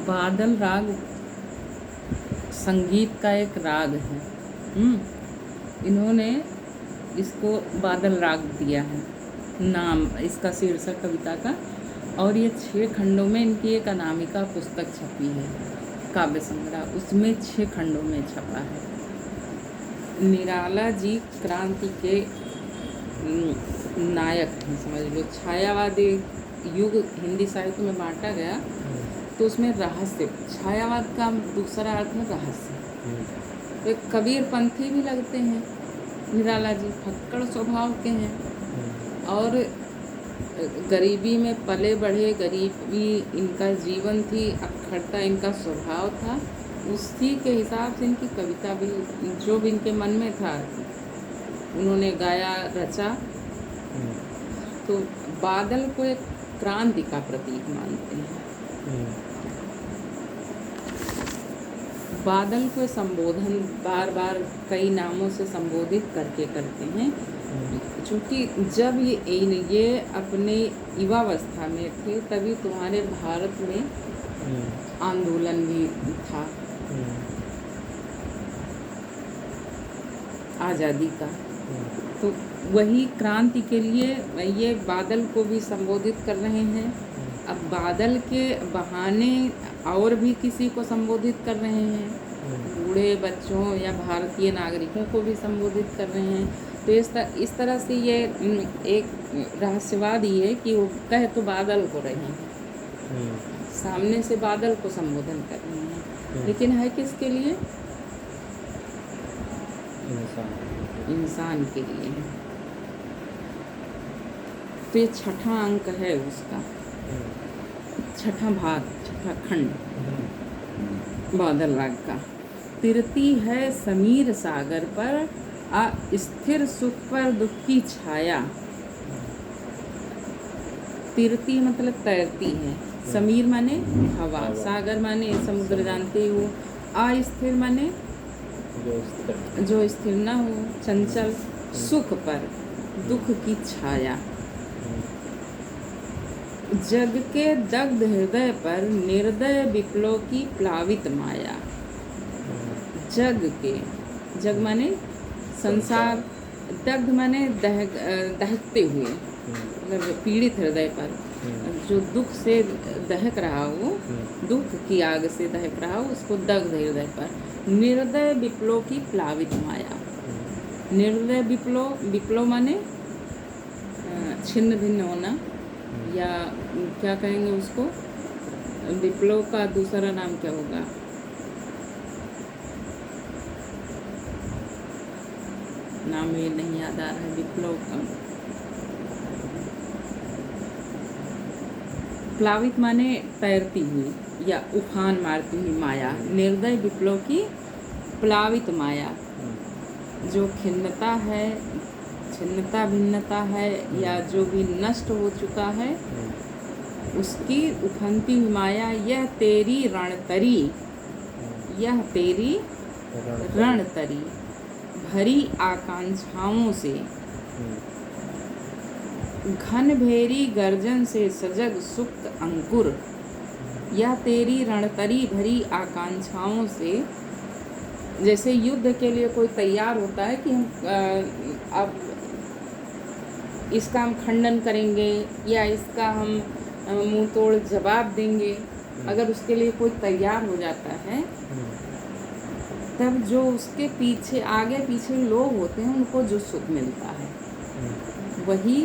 बादल राग संगीत का एक राग है। इन्होंने इसको बादल राग दिया है नाम, इसका शीर्षक कविता का। और ये 6 खंडों में इनकी एक अनामिका पुस्तक छपी है, काव्य संग्रह, उसमें 6 खंडों में छपा है। निराला जी क्रांति के नायक हैं, समझ लो। छायावादी युग हिंदी साहित्य में बांटा गया, तो उसमें रहस्य, छायावाद का दूसरा अर्थ है रहस्य। तो एक कबीर पंथी भी लगते हैं निराला जी, फक्कड़ स्वभाव के हैं और गरीबी में पले बढ़े, गरीबी इनका जीवन थी, अखंडता इनका स्वभाव था। उसी के हिसाब से इनकी कविता भी, जो भी इनके मन में था उन्होंने गाया, रचा। तो बादल को एक क्रांति का प्रतीक मानते हैं। बादल को संबोधन बार बार कई नामों से संबोधित करके करते हैं, क्योंकि जब ये अपने युवावस्था में थे तभी तुम्हारे भारत में आंदोलन भी था आज़ादी का। तो वही क्रांति के लिए ये बादल को भी संबोधित कर रहे हैं। अब बादल के बहाने और भी किसी को संबोधित कर रहे हैं, बूढ़े बच्चों या भारतीय नागरिकों को भी संबोधित कर रहे हैं। तो इस तरह से ये एक रहस्यवाद ही है कि वो कह तो बादल को रहे हैं, सामने से बादल को संबोधन कर रहे हैं, लेकिन है किसके लिए? इंसान के लिए। तो ये 6ठा अंक है उसका, 6ठा भाग, 6ठा खंड बादल राग का। तिरती है समीर सागर पर, अस्थिर सुख पर दुख की छाया। तिरती मतलब तैरती है, समीर माने हवा, सागर माने समुद्र जानते हो, अस्थिर माने जो स्थिर न हो, चंचल, सुख पर दुख की छाया। जग के दग्ध हृदय पर निर्दय विप्लव की प्लावित माया। जग के, जग माने संसार, दग्ध माने दहकते हुए, मतलब पीड़ित हृदय पर जो दुख से दहक रहा हो, दुख की आग से दहक रहा हो, उसको दग्ध हृदय पर। निर्दय विप्लव की प्लावित माया। निर्दय विप्लव, विप्लव माने छिन्न भिन्न होना, या क्या कहेंगे उसको, विप्लव का दूसरा नाम क्या होगा? नाम ये नहीं याद आ रहा है विप्लव का। प्लावित माने तैरती हुई या उफान मारती हुई माया। निर्दय विप्लव की प्लावित माया, जो खिन्नता है, छिन्नता भिन्नता है, या जो भी नष्ट हो चुका है, उसकी उफनती हुई माया। यह तेरी रणतरी, यह तेरी रणतरी भरी आकांक्षाओं से, घन भेरी गर्जन से सजग सुप्त अंकुर। यह तेरी रणतरी भरी आकांक्षाओं से, जैसे युद्ध के लिए कोई तैयार होता है कि हम अब इसका हम खंडन करेंगे या इसका हम मुंह तोड़ जवाब देंगे, अगर उसके लिए कोई तैयार हो जाता है, तब जो उसके पीछे आगे पीछे लोग होते हैं उनको जो सुख मिलता है, वही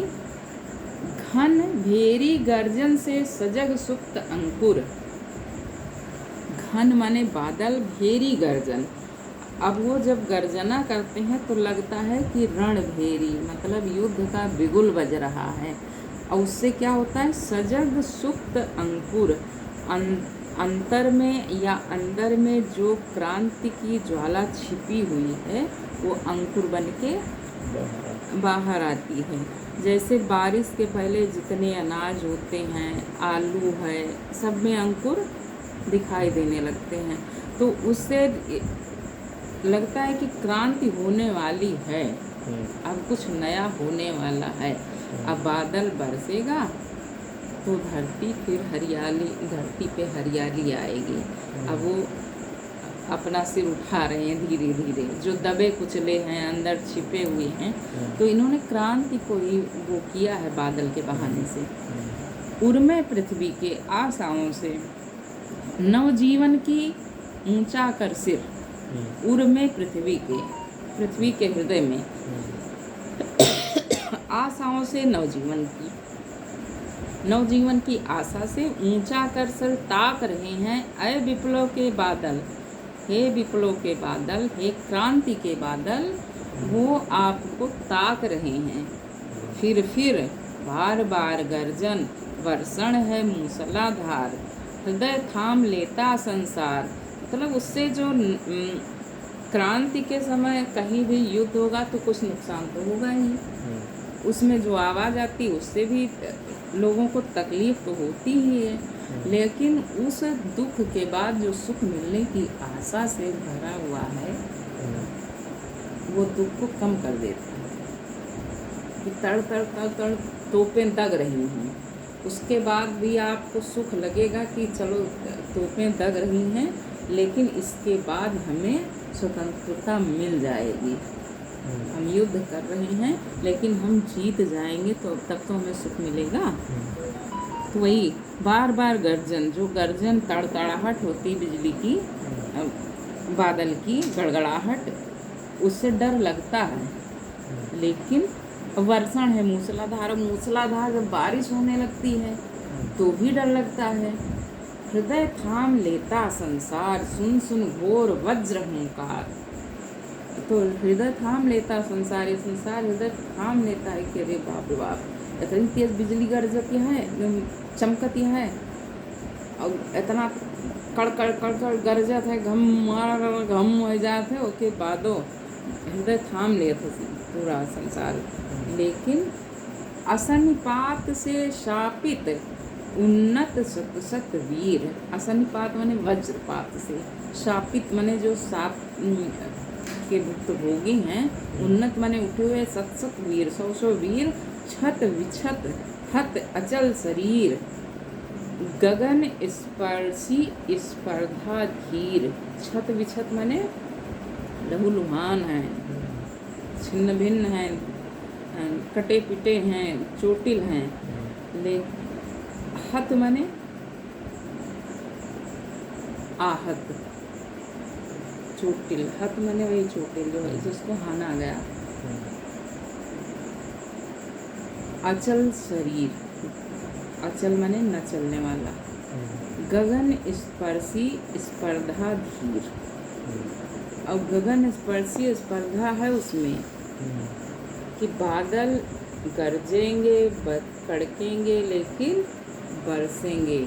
घन भेरी गर्जन से सजग सुप्त अंकुर। घन माने बादल, भेरी गर्जन। अब वो जब गर्जना करते हैं तो लगता है कि रण भेरी, मतलब युद्ध का बिगुल बज रहा है। और उससे क्या होता है? सजग सुप्त अंकुर, अंतर में या अंदर में जो क्रांति की ज्वाला छिपी हुई है वो अंकुर बनके बाहर आती है। जैसे बारिश के पहले जितने अनाज होते हैं, आलू है, सब में अंकुर दिखाई देने लगते हैं। तो उससे लगता है कि क्रांति होने वाली है, अब कुछ नया होने वाला है। अब बादल बरसेगा तो धरती फिर हरियाली, धरती पे हरियाली आएगी। अब वो अपना सिर उठा रहे हैं धीरे धीरे, जो दबे कुचले हैं, अंदर छिपे हुए हैं। तो इन्होंने क्रांति को ही वो किया है बादल के बहाने से। उर्मे पृथ्वी के आशाओं से नवजीवन की ऊंचा कर सिर, उर्मे पृथ्वी के हृदय में आशाओं से नवजीवन की आशा से ऊंचा कर सिर ताक रहे हैं। अय विप्लव के बादल, हे विप्लव के बादल, हे क्रांति के बादल, वो आपको ताक रहे हैं। फिर बार बार गर्जन, वर्षण है मूसलाधार, हृदय थाम लेता संसार। मतलब उससे जो क्रांति के समय कहीं भी युद्ध होगा तो कुछ नुकसान तो होगा ही, उसमें जो आवाज़ आती है उससे भी लोगों को तकलीफ तो होती ही है, लेकिन उस दुख के बाद जो सुख मिलने की आशा से भरा हुआ है वो दुख को कम कर देता है। कि तड़ तड़ तड़ तड़ तोपें दग रही हैं, उसके बाद भी आपको सुख लगेगा कि चलो तोपें दग रही हैं, लेकिन इसके बाद हमें स्वतंत्रता मिल जाएगी। हम युद्ध कर रहे हैं लेकिन हम जीत जाएंगे, तो तब तो हमें सुख मिलेगा। तो वही बार बार गर्जन, जो गर्जन तड़तड़ाहट होती बिजली की, बादल की गड़गड़ाहट, उससे डर लगता है। लेकिन वर्षण है मूसलाधार, मूसलाधार जब बारिश होने लगती है तो भी डर लगता है। हृदय थाम लेता संसार, सुन सुन घोर वज्र हुंकार। तो हृदय थाम लेता संसार, ये संसार हृदय थाम लेता है कि अरे बाप रे बाप, इतनी तेज बिजली गरजती है, चमकती है, और इतना कड़कड़ कड़कड़ गरजत है, घम हो जाते है, ओके बादो हृदय थाम लेता पूरा संसार। लेकिन असनिपात से शापित उन्नत सत वीर, असनिपात माने वज्रपात से, शापित माने जो साप के भुक्त भोगी हैं, उन्नत माने उठे हुए सत वीर, सौ वीर, छत विछत हत अचल शरीर, गगन स्पर्शी स्पर्धा धीर। छत विछत माने लहूलुहान हैं, छिन्न भिन्न हैं, कटे पिटे हैं, चोटिल हैं। ले हत माने आहत, चोटिल, हत माने वही चोटिल जो है जिसको हाना गया। अचल शरीर, अचल माने न चलने वाला। गगन स्पर्शी स्पर्धा धीर, और गगन स्पर्शी स्पर्धा है उसमें कि बादल गरजेंगे, कड़केंगे, लेकिन बरसेंगे।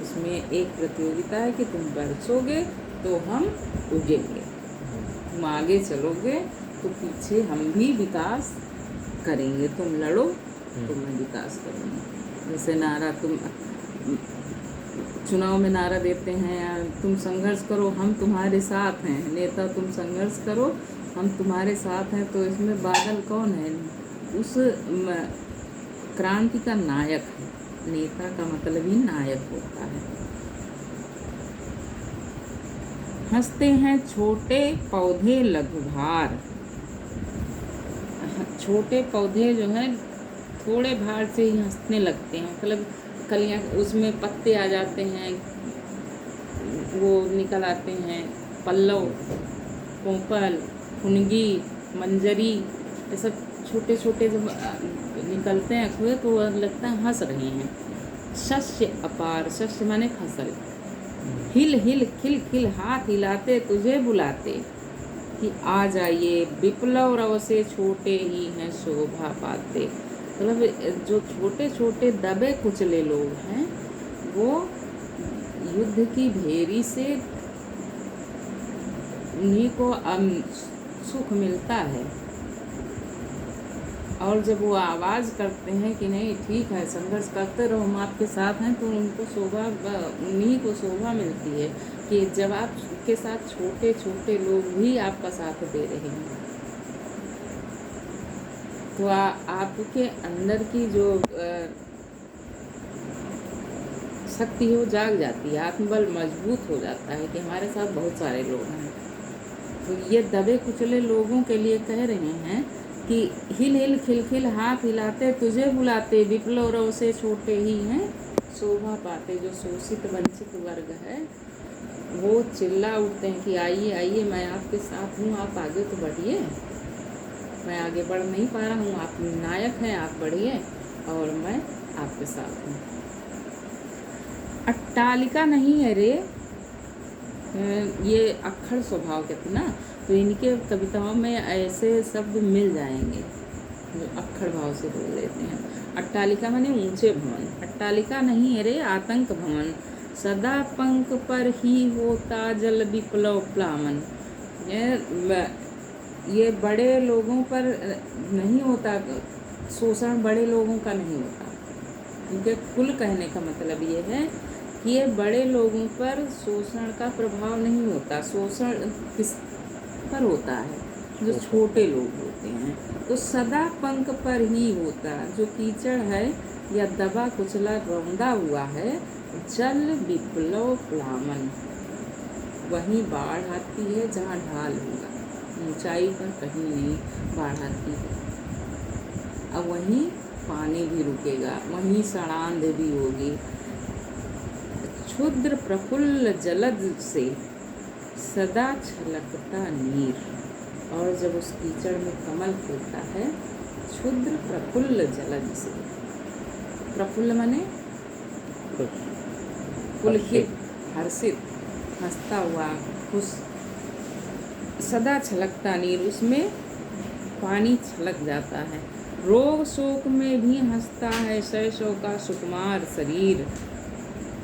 उसमें एक प्रतियोगिता है कि तुम बरसोगे तो हम उगेंगे, तुम आगे चलोगे तो पीछे हम भी विकास करेंगे, तुम लड़ो तो मैं विकास करूँगी। जैसे नारा तुम चुनाव में नारा देते हैं, तुम संघर्ष करो हम तुम्हारे साथ हैं, नेता तुम संघर्ष करो हम तुम्हारे साथ हैं। तो इसमें बादल कौन है? उस क्रांति का नायक है। नेता का मतलब ही नायक होता है। हंसते हैं छोटे पौधे लघुभार, छोटे पौधे जो हैं थोड़े भार से ही हंसने लगते हैं, मतलब कलियाँ उसमें पत्ते आ जाते हैं, वो निकल आते हैं, पल्लव, पोपल, फुनगी, मंजरी, ये सब छोटे छोटे जब निकलते हैं खुए तो लगता है हंस रहे हैं। शस्य अपार, शस्य माने फसल। हिल हिल खिल खिल हाथ हिलाते तुझे बुलाते कि आ जाइए, विप्लव रव से छोटे ही हैं शोभा पाते। मतलब जो छोटे छोटे दबे कुचले लोग हैं वो युद्ध की भेरी से उन्हीं को सुख मिलता है। और जब वो आवाज़ करते हैं कि नहीं ठीक है संघर्ष करते रहो हम आपके साथ हैं, तो उनको शोभा, उन्हीं को शोभा मिलती है कि जब आपके साथ छोटे छोटे लोग भी आपका साथ दे रहे हैं। तो आपके अंदर की जो शक्ति है वो जाग जाती है, आत्मबल मजबूत हो जाता है कि हमारे साथ बहुत सारे लोग हैं। तो ये दबे कुचले लोगों के लिए कह रहे हैं कि हिल हिल खिल खिल हाथ हिलाते तुझे बुलाते, विप्लव से छोटे ही हैं शोभा पाते। जो शोषित वंचित वर्ग है वो चिल्ला उठते हैं कि आइए आइए, मैं आपके साथ हूँ, आप आगे तो बढ़िए, मैं आगे बढ़ नहीं पा रहा हूँ, आप नायक हैं, आप बढ़िए और मैं आपके साथ हूँ। अट्टालिका नहीं है रे, ये अक्खड़ स्वभाव कहते ना, तो इनके कविताओं में ऐसे शब्द मिल जाएंगे जो अक्खड़ भाव से बोल देते हैं। अट्टालिका माने ऊंचे भवन, अट्टालिका नहीं है रे आतंक भवन, सदा पंख पर ही होता जल विप्लव प्लावन। ये बड़े लोगों पर नहीं होता शोषण, बड़े लोगों का नहीं होता। इनके कुल कहने का मतलब ये है कि ये बड़े लोगों पर शोषण का प्रभाव नहीं होता। शोषण किस पर होता है? जो छोटे लोग होते हैं। तो सदा पंख पर ही होता, जो कीचड़ है या दबा कुचला रौंदा हुआ है, जल विप्लव प्लावन, वहीं बाढ़ आती है जहाँ ढाल होगा, ऊंचाई पर कहीं नहीं बाढ़ आती है। अब वहीं पानी भी रुकेगा, वहीं सड़ांध भी होगी। क्षुद्र प्रफुल्ल जलद से सदा छलकता नीर, और जब उस कीचड़ में कमल खिलता है, क्षुद्र प्रफुल्ल जलद से, प्रफुल्ल माने पुलकित, हर्षित, हंसता हुआ, खुश, सदा छलकता नीर, उसमें पानी छलक जाता है। रोग शोक में भी हंसता है शैशव का सुकुमार शरीर,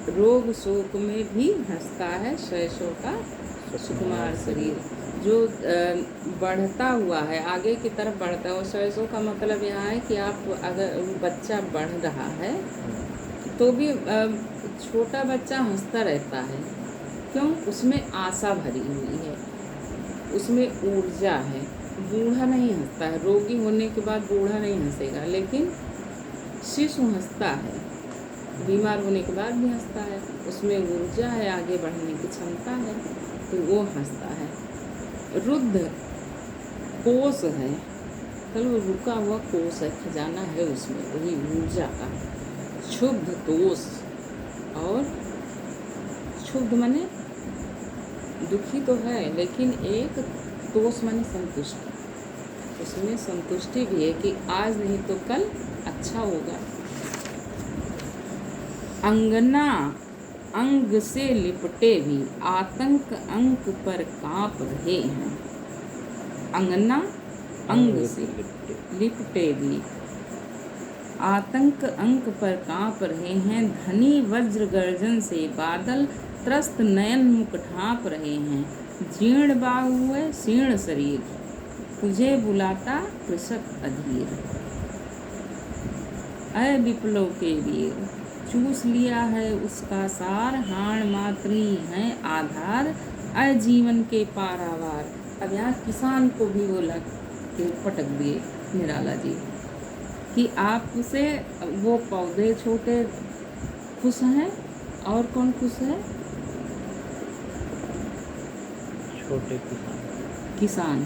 रोग शोक में भी हंसता है शैशव का सुकुमार शरीर। जो बढ़ता हुआ है, आगे की तरफ बढ़ता है। शैशव का मतलब यहाँ है कि आप अगर बच्चा बढ़ रहा है तो भी छोटा बच्चा हंसता रहता है। क्यों? उसमें आशा भरी हुई है, उसमें ऊर्जा है। बूढ़ा नहीं हंसता है, रोगी होने के बाद बूढ़ा नहीं हंसेगा, लेकिन शिशु हंसता है, बीमार होने के बाद भी हंसता है, उसमें ऊर्जा है, आगे बढ़ने की क्षमता है, तो वो हंसता है। रुद्ध कोष है, कल वो रुका हुआ कोष है, खजाना है उसमें, वही ऊर्जा का। क्षुब्ध तोष, और क्षुब्ध माने दुखी तो है, लेकिन एक तोष माने संतुष्टि, उसमें संतुष्टि भी है कि आज नहीं तो कल अच्छा होगा। अंगना अंग से लिपटे भी आतंक अंक पर कांप रहे हैं। अंगना अंग से लिपटे भी आतंक अंक पर कांप रहे हैं। धनी वज्र गर्जन से बादल त्रस्त नयन मुख ढांप रहे हैं। जीर्ण बाहु है शीर्ण शरीर, तुझे बुलाता कृषक अधीर। अय विप्लव के वीर, चूस लिया है उसका सार, हाण मात्र ही है आधार, अय जीवन के पारावार। अब यहाँ किसान को भी वो लग के पटक दिए निराला जी कि आपसे वो पौधे छोटे खुश हैं, और कौन खुश है? छोटे किसान।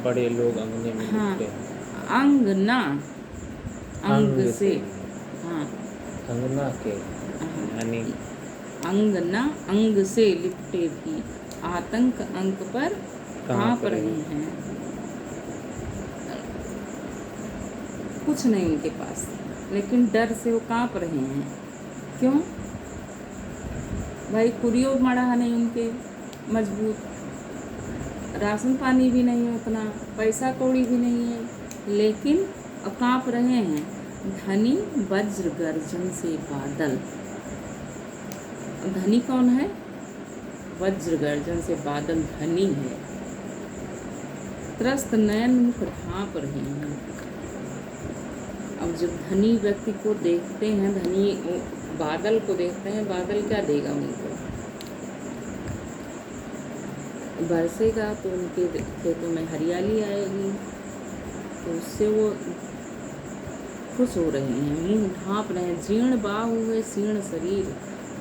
बड़े लोग अंगने में हाँ, लिपटे। अंगना अंग से, हाँ अंगना के यानी अंगना अंग से लिपटे भी आतंक अंक पर कांप रहे हैं। कुछ नहीं उनके पास, लेकिन डर से वो कांप रहे हैं। क्यों भाई? कुरियो मड़ा नहीं उनके मजबूत, राशन पानी भी नहीं है उतना, पैसा कौड़ी भी नहीं है, लेकिन अब कांप रहे हैं। धनी वज्र गर्जन से बादल, धनी कौन है? वज्र गर्जन से बादल धनी है। त्रस्त नयन मुख ढांप रहे हैं। अब जब धनी व्यक्ति को देखते हैं, धनी बादल को देखते हैं, बादल क्या देगा उनको? बरसेगा तो उनके खेतों में हरियाली आएगी, तो उससे वो खुश हो रहे हैं, मुंह ढाँप रहे हैं। जीर्ण बाहु हुए सीर्ण शरीर,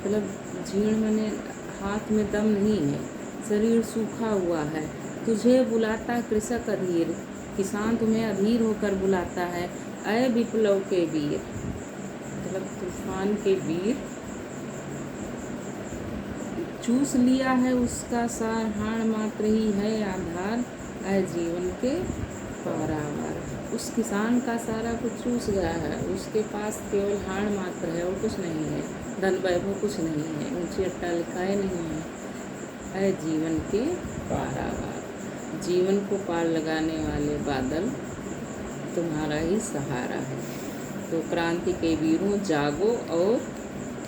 मतलब जीर्ण मैंने हाथ में दम नहीं है, शरीर सूखा हुआ है। तुझे बुलाता कृषक अधीर, किसान तुम्हें अधीर होकर बुलाता है। अय विप्लव के वीर, मतलब तूफान के वीर, चूस लिया है उसका सार, हाण मात्र ही है आधार। अय जीवन के पारावार, उस किसान का सारा कुछ चूस गया है, उसके पास केवल हाण मात्र है और कुछ नहीं है, धन वैभव कुछ नहीं है, ऊंची अट्टालिकाएं नहीं है। अय जीवन के पारावार, जीवन को पार लगाने वाले बादल तुम्हारा ही सहारा है। तो क्रांति के वीरों जागो और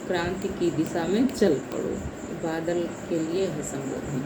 क्रांति की दिशा में चल पड़ो, बादल के लिए है संबोधन।